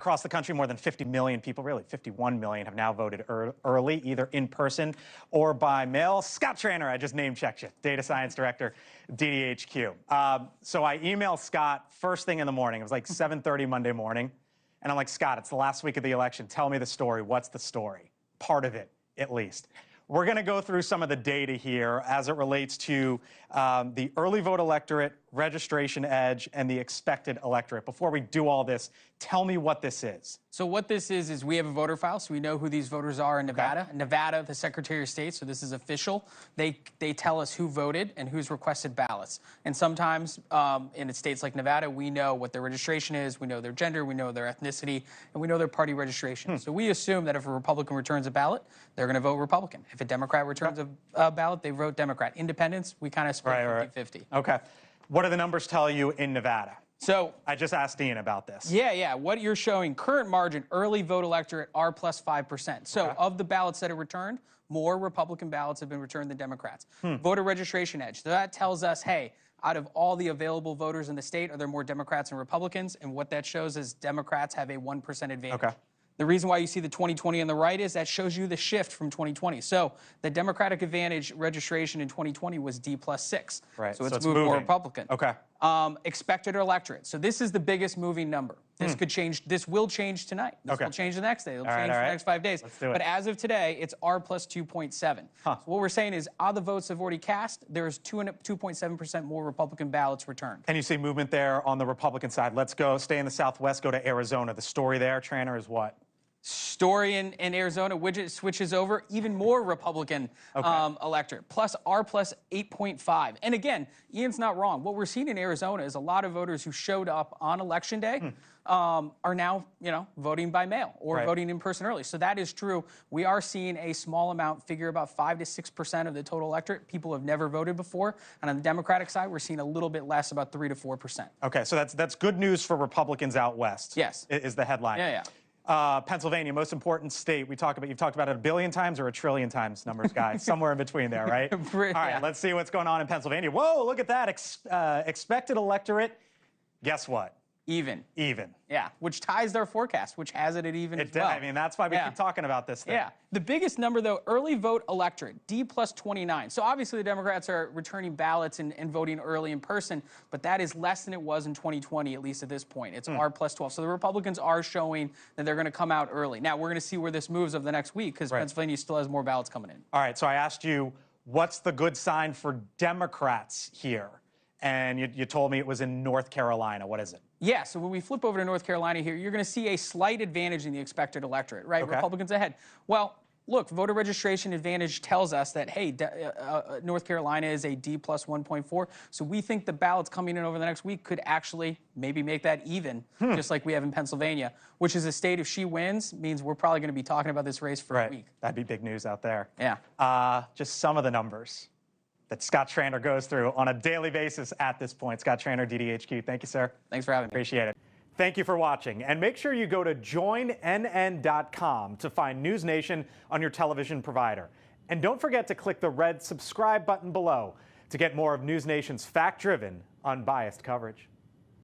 Across the country, more than 50 million people, really 51 million, have now voted early, either in person or by mail. Scott Tranter, I just name-checked you, Data Science Director, DDHQ. So I emailed Scott first thing in the morning. It was like 7:30 Monday morning. And I'm like, Scott, it's the last week of the election. Tell me the story. What's the story? Part of it, at least. We're going to go through some of the data here as it relates to the early vote electorate, registration edge, and the expected electorate. Before we do all this, tell me what this is. So what this is we have a voter file, so we know who these voters are in Nevada. Okay. Nevada, the Secretary of State, so this is official. They tell us who voted and who's requested ballots. And sometimes in states like Nevada, we know what their registration is, we know their gender, we know their ethnicity, and we know their party registration. So we assume that if a Republican returns a ballot, they're going to vote Republican. If a Democrat returns a ballot, they vote Democrat. Independents, we kind of split 50-50. Okay. What do the numbers tell you in Nevada? So I just asked Ian about this. Yeah. What you're showing, current margin, early vote electorate, R plus 5%. So of the ballots that are returned, more Republican ballots have been returned than Democrats. Voter registration edge. So that tells us, hey, out of all the available voters in the state, are there more Democrats and Republicans? And what that shows is Democrats have a 1% advantage. Okay. The reason why you see the 2020 on the right is that shows you the shift from 2020. So the Democratic advantage registration in 2020 was D plus 6. Right. So it's moved more Republican. Okay. Expected electorate. So this is the biggest moving number. This could change. This will change tonight. This will change the next day. It'll change for the next 5 days. Let's do it. But as of today, it's R plus 2.7. So what we're saying is, all the votes have already cast. There's 2.7% more Republican ballots returned. And you see movement there on the Republican side. Let's go, stay in the Southwest, go to Arizona. The story there, Tranter, is what? Story in Arizona, widget switches over, even more Republican electorate, plus R plus 8.5. And again, Ian's not wrong. What we're seeing in Arizona is a lot of voters who showed up on Election Day are now, voting by mail or voting in person early. So that is true. We are seeing a small amount, figure about 5 to 6% of the total electorate. People have never voted before. And on the Democratic side, we're seeing a little bit less, about 3 to 4%. Okay, so that's good news for Republicans out west. Yes. Is the headline. Yeah. Pennsylvania, most important state. You've talked about it a billion times or a trillion times, numbers guy, somewhere in between there, right? All right, let's see what's going on in Pennsylvania. Whoa, look at that. Expected electorate, guess what? Even. Yeah, which ties their forecast, which has it at even as well. I mean, that's why we keep talking about this thing. Yeah. The biggest number, though, early vote electorate, D plus 29. So obviously the Democrats are returning ballots and voting early in person, but that is less than it was in 2020, at least at this point. It's R plus 12. So the Republicans are showing that they're going to come out early. Now, we're going to see where this moves over the next week because Pennsylvania still has more ballots coming in. All right, so I asked you, what's the good sign for Democrats here? And you told me it was in North Carolina. What is it? Yeah, so when we flip over to North Carolina here, you're going to see a slight advantage in the expected electorate, right? Republicans ahead. Well, look, voter registration advantage tells us that, hey, North Carolina is a D plus 1.4. So we think the ballots coming in over the next week could actually maybe make that even, just like we have in Pennsylvania, which is a state, if she wins, means we're probably going to be talking about this race for a week. That'd be big news out there. Yeah. Just some of the numbers that Scott Tranter goes through on a daily basis at this point. Scott Tranter, DDHQ. Thank you, sir. Thanks for having me. Appreciate it. Thank you for watching. And make sure you go to joinnn.com to find NewsNation on your television provider. And don't forget to click the red subscribe button below to get more of NewsNation's fact-driven, unbiased coverage.